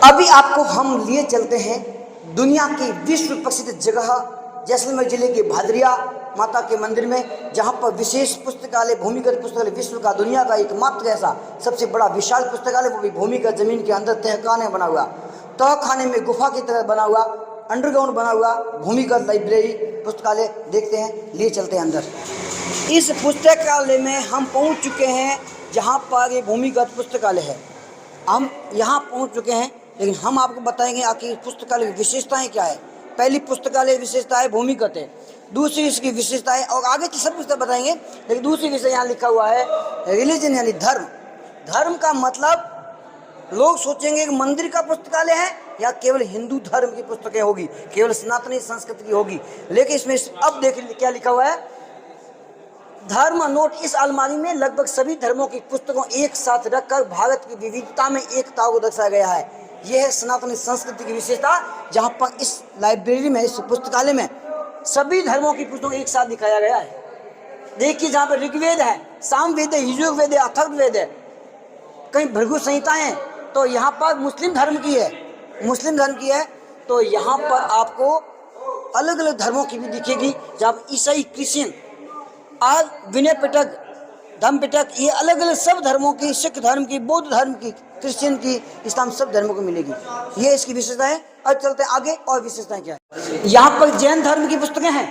अभी आपको हम लिए चलते हैं दुनिया की विश्व प्रसिद्ध जगह जैसलमेर जिले के भादरिया माता के मंदिर में, जहां पर विशेष पुस्तकालय, भूमिगत पुस्तकालय, विश्व का, दुनिया का एकमात्र ऐसा सबसे बड़ा विशाल पुस्तकालय, वो भी भूमिगत जमीन के अंदर तहखाने बना हुआ, तहखाने में गुफा की तरह बना हुआ, अंडरग्राउंड बना हुआ भूमिगत लाइब्रेरी पुस्तकालय देखते हैं, लिए चलते हैं अंदर। इस पुस्तकालय में हम पहुंच चुके हैं जहां पर ये भूमिगत पुस्तकालय है। हम यहाँ पहुंच चुके हैं, लेकिन हम आपको बताएंगे आखिर पुस्तकालय की विशेषताएं क्या है। पहली पुस्तकालय विशेषता है भूमिगत है, दूसरी इसकी विशेषता है, और आगे की सब पुस्तक बताएंगे, लेकिन दूसरी विषय यहाँ लिखा हुआ है रिलीजन यानी धर्म। धर्म का मतलब लोग सोचेंगे कि मंदिर का पुस्तकालय है या केवल हिंदू धर्म की पुस्तकें होगी, केवल सनातनी संस्कृति की होगी, लेकिन इसमें अब देखिए क्या लिखा हुआ है, धर्म नोट। इस अलमारी में लगभग सभी धर्मों की पुस्तकों एक साथ रखकर भारत की विविधता में एकता को दर्शाया गया है। यह है सनातनी संस्कृति की विशेषता, जहां पर इस लाइब्रेरी में, इस पुस्तकालय में सभी धर्मों की पुस्तकों एक साथ दिखाया गया है। देखिए जहाँ पर ऋग्वेद है, सामवेद है, यजुर्वेद है, अथर्ववेद है, कहीं भृगु संहिताएं हैं, तो यहाँ पर मुस्लिम धर्म की है, मुस्लिम धर्म की है। तो यहाँ पर आपको अलग अलग धर्मों की भी दिखेगी, जहाँ ईसाई, क्रिश्चियन और विनय पिटक, धम्म पिटक, ये अलग अलग सब धर्मों की, सिख धर्म की, बौद्ध धर्म की, क्रिश्चियन की, इस्लाम, सब धर्मों को मिलेगी। ये इसकी विशेषता है। अब चलते हैं आगे, और विशेषताएं क्या है। यहाँ पर जैन धर्म की पुस्तकें हैं,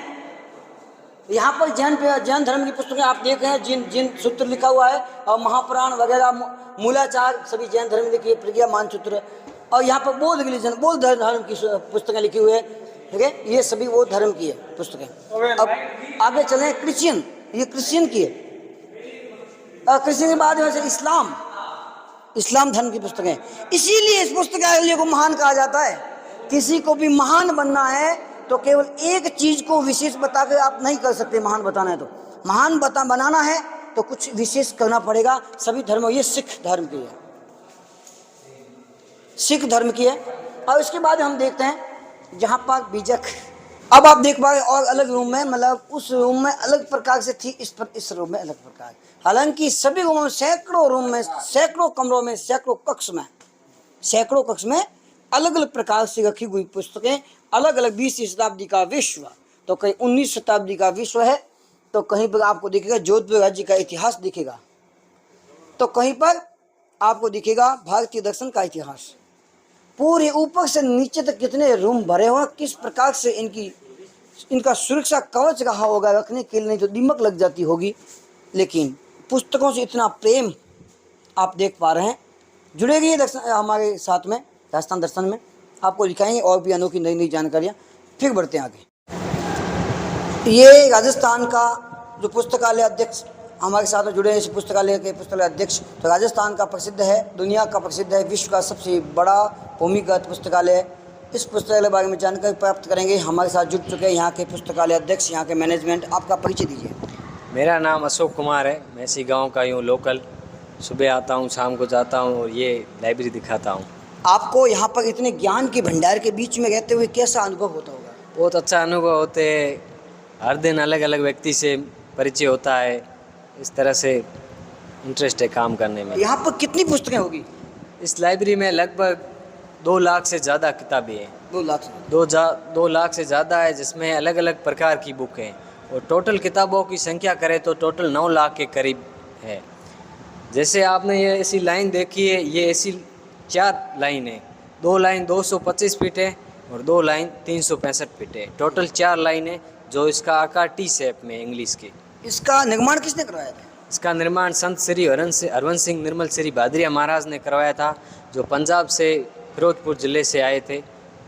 यहाँ पर जैन धर्म की पुस्तकें आप देख रहे हैं, जिन सूत्र लिखा हुआ है, और महापुराण वगैरह, मूलाचार, सभी जैन धर्म लिखी है, प्रज्ञा मानसूत्र। और यहाँ पर बौद्ध रिलीजन, बौद्ध धर्म की पुस्तकें लिखी हुई है, ठीक है, ये सभी वो धर्म की है पुस्तकें। अब आगे चलें, क्रिश्चियन, ये क्रिश्चियन की है। क्रिश्चियन के बाद वैसे इस्लाम धर्म की पुस्तकें। इसीलिए इस पुस्तकालय को महान कहा जाता है। किसी को भी महान बनना है तो केवल एक चीज को विशेष बता कर आप नहीं कर सकते। महान बताना है तो, महान बनाना है तो कुछ विशेष करना पड़ेगा। सभी धर्मों, ये सिख धर्म की है, सिख धर्म की है। और इसके बाद हम देखते हैं जहाँ पर बीजक, अब आप देख पाए, और अलग रूम में, मतलब उस रूम में अलग प्रकार से थी, इस रूम में अलग प्रकार। हालांकि सभी रूमों में, सैकड़ों रूम में, सैकड़ों कमरों में, सैकड़ों कक्ष में अलग अलग प्रकार से रखी हुई पुस्तकें, अलग अलग 20वीं शताब्दी का विश्व, तो कहीं 19वीं शताब्दी का विश्व है, तो कहीं पर आपको दिखेगा जोधपुर राज्य का इतिहास दिखेगा, तो कहीं पर आपको दिखेगा भारतीय दर्शन का इतिहास। पूरे ऊपर से नीचे तक कितने रूम भरे हुए, किस प्रकार से इनका सुरक्षा कवच रहा होगा रखने के लिए, नहीं तो दीमक लग जाती होगी। लेकिन पुस्तकों से इतना प्रेम आप देख पा रहे हैं। जुड़े रहिए दर्शन हमारे साथ में, राजस्थान दर्शन में आपको दिखाएंगे और भी अनोखी नई नई जानकारियाँ। फिर बढ़ते हैं आगे। ये राजस्थान का जो पुस्तकालय अध्यक्ष हमारे साथ में जुड़े हैं, इस पुस्तकालय के पुस्तकालय अध्यक्ष, तो राजस्थान का प्रसिद्ध है, दुनिया का प्रसिद्ध है, विश्व का सबसे बड़ा भूमिगत पुस्तकालय है। इस पुस्तकालय के बारे में जानकारी प्राप्त करेंगे। हमारे साथ जुड़ चुके हैं यहाँ के पुस्तकालय अध्यक्ष, यहाँ के मैनेजमेंट। आपका परिचय दीजिए। मेरा नाम अशोक कुमार है, मैं इसी गाँव का ही हूँ, लोकल। सुबह आता हूँ, शाम को जाता हूँ और ये लाइब्रेरी दिखाता हूँ। आपको यहाँ पर इतने ज्ञान के भंडार के बीच में रहते हुए कैसा अनुभव होता होगा? बहुत अच्छा अनुभव होते हैं, हर दिन अलग अलग व्यक्ति से परिचय होता है, इस तरह से इंटरेस्ट है काम करने में। यहाँ पर कितनी पुस्तकें होगी? इस लाइब्रेरी में लगभग 2 लाख से ज़्यादा किताबें हैं। 2 लाख से ज़्यादा है, जिसमें अलग अलग प्रकार की बुक हैं, और टोटल किताबों की संख्या करें तो टोटल 9 लाख के करीब है। जैसे आपने ये ऐसी लाइन देखी है, ये ऐसी 4 लाइन है, 2 लाइन 225 फीट है और 2 लाइन 365 फीट है, टोटल 4 लाइन है, जो इसका आकार टी शेप में इंग्लिश की। इसका निर्माण किसने करवाया था? इसका निर्माण संत श्री हरवंश सिंह निर्मल श्री भादरिया महाराज ने करवाया था, जो पंजाब से फिरोजपुर ज़िले से आए थे।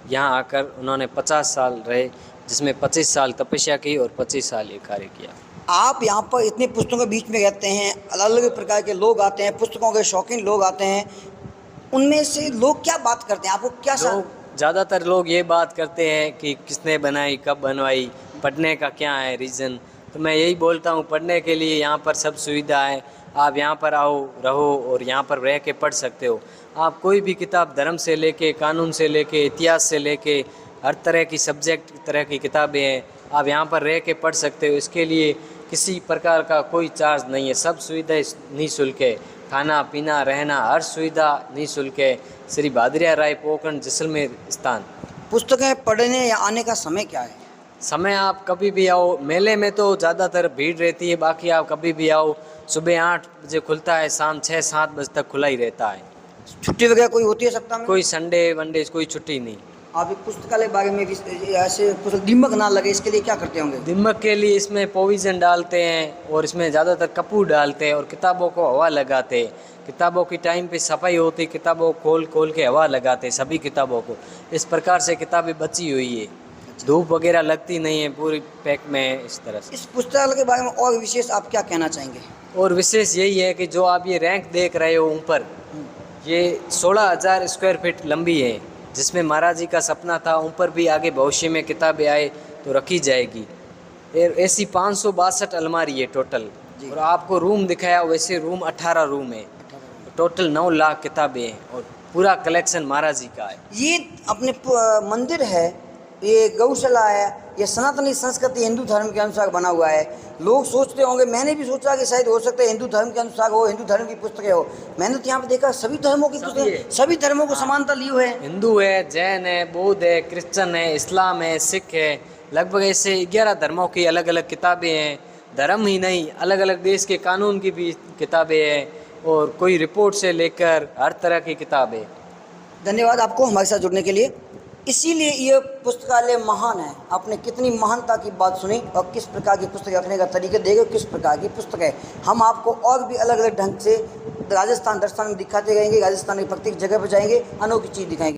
यहाँ आकर उन्होंने 50 साल रहे, जिसमें 25 साल तपस्या की और 25 साल ये कार्य किया। आप यहाँ पर इतने पुस्तकों के बीच में रहते हैं, अलग अलग प्रकार के लोग आते हैं, पुस्तकों के शौकीन लोग आते हैं, उनमें से लोग क्या बात करते हैं? आपको क्या ज़्यादातर लोग ये बात करते हैं कि किसने बनाई, कब बनवाई, पढ़ने का क्या है रीज़न। तो मैं यही बोलता हूँ, पढ़ने के लिए यहाँ पर सब सुविधा है, आप यहाँ पर आओ, रहो और यहाँ पर रह के पढ़ सकते हो। आप कोई भी किताब, धर्म से लेके, कानून से लेके, इतिहास से लेके, हर तरह की सब्जेक्ट तरह की किताबें हैं, आप यहाँ पर रह के पढ़ सकते हो। इसके लिए किसी प्रकार का कोई चार्ज नहीं है, सब सुविधाएं निःशुल्क है। खाना पीना रहना हर सुविधा निःशुल्क है। श्री भादरिया राय पोखंड जैसलमेर स्थान। पुस्तकें पढ़ने या आने का समय क्या है? समय आप कभी भी आओ। मेले में तो ज़्यादातर भीड़ रहती है, बाकी आप कभी भी आओ। सुबह 8 बजे खुलता है, शाम 6-7 बजे तक खुला ही रहता है। छुट्टी वगैरह कोई होती है सप्ताह में? कोई संडे वनडे कोई छुट्टी नहीं। आप एक पुस्तकालय बारे में भी ऐसे दीमक ना लगे इसके लिए क्या करते होंगे? दिमक के लिए इसमें प्रोविज़न डालते हैं और इसमें ज़्यादातर कपूर डालते हैं और किताबों को हवा लगाते हैं। किताबों की टाइम पे सफाई होती, किताबों को खोल के हवा लगाते हैं सभी किताबों को। इस प्रकार से किताबें बची हुई है, धूप वगैरह लगती नहीं है, पूरी पैक में इस तरह से। इस पुस्तकालय के बारे में और विशेष आप क्या कहना चाहेंगे? और विशेष यही है कि जो आप ये रैंक देख रहे हो ऊपर, ये 16,000 स्क्वायर फीट लंबी है, जिसमें महाराज जी का सपना था ऊपर भी आगे भविष्य में किताबें आए तो रखी जाएगी। ऐसी 562 अलमारी है टोटल। और आपको रूम दिखाया, वैसे रूम 18 रूम है। टोटल 9 लाख किताबें हैं और पूरा कलेक्शन महाराज जी का है। ये अपने मंदिर है, ये गौशाला है, ये सनातनी संस्कृति हिंदू धर्म के अनुसार बना हुआ है। लोग सोचते होंगे, मैंने भी सोचा कि शायद हो सकता है हिंदू धर्म के अनुसार हो, हिंदू धर्म की पुस्तकें हो। मैंने तो यहाँ पे देखा सभी धर्मों की पुस्तकें, सभी धर्मों को समानता ली हुई है। हिंदू है, जैन है, बौद्ध है, क्रिश्चियन है, इस्लाम है, सिख है, लगभग ऐसे 11 धर्मों की अलग अलग किताबें हैं। धर्म ही नहीं, अलग अलग देश के कानून की भी किताबें हैं और कोई रिपोर्ट से लेकर हर तरह की किताबें। धन्यवाद आपको हमारे साथ जुड़ने के लिए। इसीलिए ये पुस्तकालय महान है। आपने कितनी महानता की बात सुनी और किस प्रकार की पुस्तक रखने का तरीके देखे, किस प्रकार की पुस्तक है। हम आपको और भी अलग अलग ढंग से राजस्थान दर्शन में दिखाते रहेंगे। राजस्थान की प्रत्येक जगह पर जाएंगे, अनोखी चीज़ दिखाएंगे।